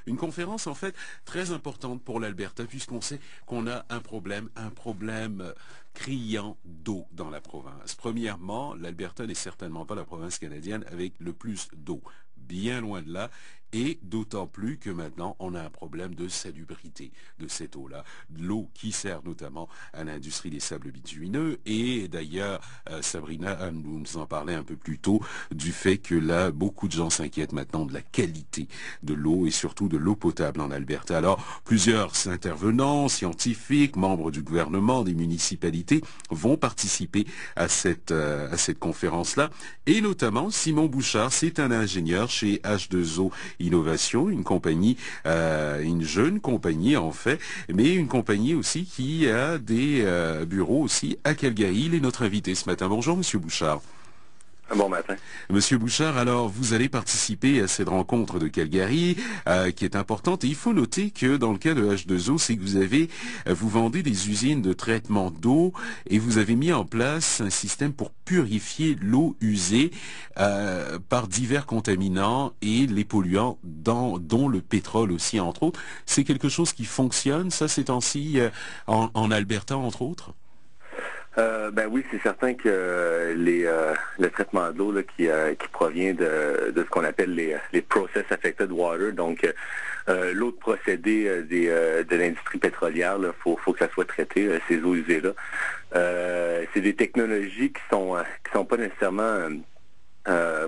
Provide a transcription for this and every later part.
Une conférence en fait très importante pour l'Alberta puisqu'on sait qu'on a un problème criant d'eau dans la province. Premièrement, l'Alberta n'est certainement pas la province canadienne avec le plus d'eau. Bien loin de là, et d'autant plus que maintenant on a un problème de salubrité de cette eau-là, de l'eau qui sert notamment à l'industrie des sables bitumineux, et d'ailleurs Sabrina nous en parlait un peu plus tôt du fait que là beaucoup de gens s'inquiètent maintenant de la qualité de l'eau et surtout de l'eau potable en Alberta. Alors plusieurs intervenants, scientifiques, membres du gouvernement, des municipalités vont participer à cette conférence-là, et notamment Simon Bouchard, c'est un ingénieur chez H2O Innovation, une compagnie, une jeune compagnie en fait, mais une compagnie aussi qui a des bureaux aussi à Calgary. Il est notre invité ce matin. Bonjour Monsieur Bouchard. Bon matin. Monsieur Bouchard, alors vous allez participer à cette rencontre de Calgary qui est importante, et il faut noter que dans le cas de H2O, c'est que vous vendez des usines de traitement d'eau et vous avez mis en place un système pour purifier l'eau usée par divers contaminants et les polluants, dont le pétrole aussi entre autres. C'est quelque chose qui fonctionne, ça ces temps-ci en Alberta entre autres? Ben oui, c'est certain que le traitement de l'eau qui provient de ce qu'on appelle les process affected water, donc l'eau de procédé de l'industrie pétrolière, faut que ça soit traité, ces eaux usées-là. C'est des technologies qui sont pas nécessairement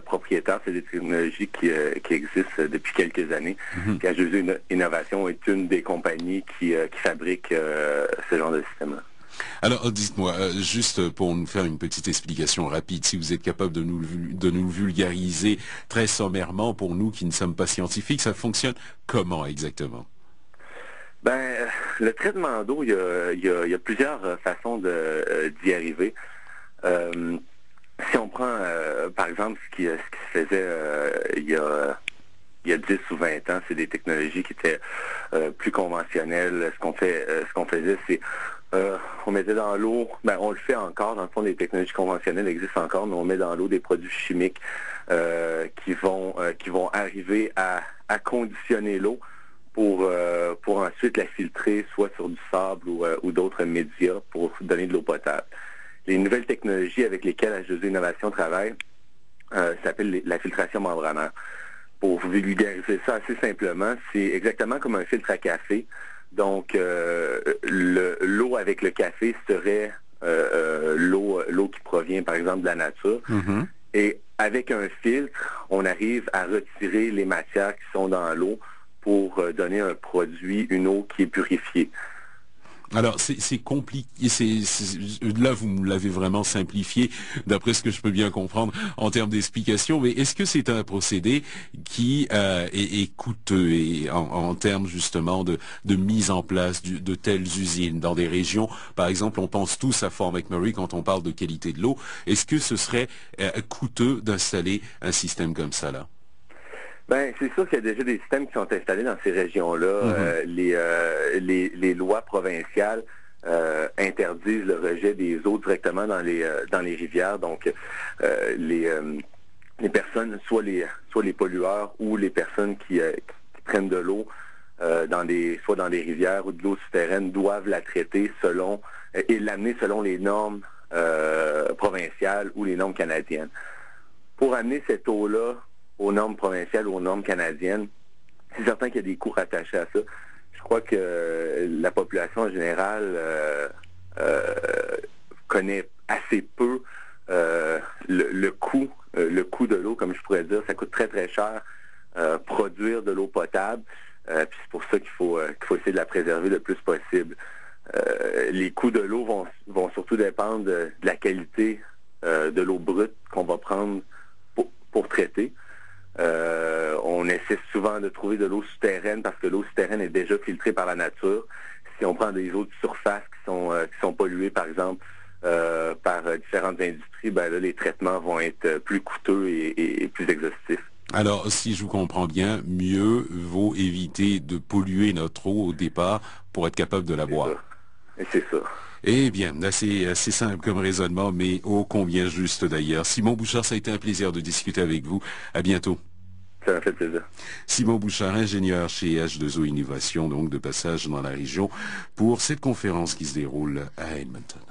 propriétaires, c'est des technologies qui existent depuis quelques années. H2O Innovation est une des compagnies qui fabrique ce genre de système-là. Alors, dites-moi, juste pour nous faire une petite explication rapide, si vous êtes capable de nous vulgariser très sommairement pour nous qui ne sommes pas scientifiques, ça fonctionne comment exactement? Ben, le traitement d'eau, il y a plusieurs façons d'y arriver. Si on prend, par exemple, ce qui se faisait il y a 10 ou 20 ans, c'est des technologies qui étaient plus conventionnelles. Ce qu'on faisait, c'est on mettait dans l'eau, ben on le fait encore, dans le fond, les technologies conventionnelles existent encore, mais on met dans l'eau des produits chimiques qui vont arriver à conditionner l'eau pour ensuite la filtrer soit sur du sable ou d'autres médias pour donner de l'eau potable. Les nouvelles technologies avec lesquelles H2O Innovation travaille s'appellent la filtration membranaire. Pour vulgariser ça assez simplement, c'est exactement comme un filtre à café. Donc, l'eau avec le café serait l'eau qui provient, par exemple, de la nature. Et avec un filtre, on arrive à retirer les matières qui sont dans l'eau pour donner un produit, une eau qui est purifiée. Alors, c'est compliqué, là vous me l'avez vraiment simplifié, d'après ce que je peux bien comprendre en termes d'explication, mais est-ce que c'est un procédé qui est coûteux et en termes justement de mise en place de telles usines dans des régions, par exemple, on pense tous à Fort McMurray quand on parle de qualité de l'eau, est-ce que ce serait coûteux d'installer un système comme ça là? Ben, c'est sûr qu'il y a déjà des systèmes qui sont installés dans ces régions-là. Les lois provinciales interdisent le rejet des eaux directement dans les rivières. Donc, les personnes, soit les pollueurs ou les personnes qui prennent de l'eau soit dans des rivières ou de l'eau souterraine, doivent la traiter et l'amener selon les normes provinciales ou les normes canadiennes. Pour amener cette eau-là aux normes provinciales ou aux normes canadiennes, c'est certain qu'il y a des coûts rattachés à ça. Je crois que la population en général connaît assez peu le coût de l'eau, comme je pourrais dire. Ça coûte très, très cher produire de l'eau potable. Puis c'est pour ça qu'il faut essayer de la préserver le plus possible. Les coûts de l'eau vont surtout dépendre de la qualité de l'eau brute qu'on va prendre pour traiter. On essaie souvent de trouver de l'eau souterraine parce que l'eau souterraine est déjà filtrée par la nature. Si on prend des eaux de surface qui sont polluées, par exemple, par différentes industries, ben là, les traitements vont être plus coûteux et plus exhaustifs. Alors, si je vous comprends bien, mieux vaut éviter de polluer notre eau au départ pour être capable de la boire. C'est ça. Eh bien, assez simple comme raisonnement, mais ô combien juste d'ailleurs. Simon Bouchard, ça a été un plaisir de discuter avec vous. À bientôt. Ça m'a fait plaisir. Simon Bouchard, ingénieur chez H2O Innovation, donc de passage dans la région, pour cette conférence qui se déroule à Edmonton.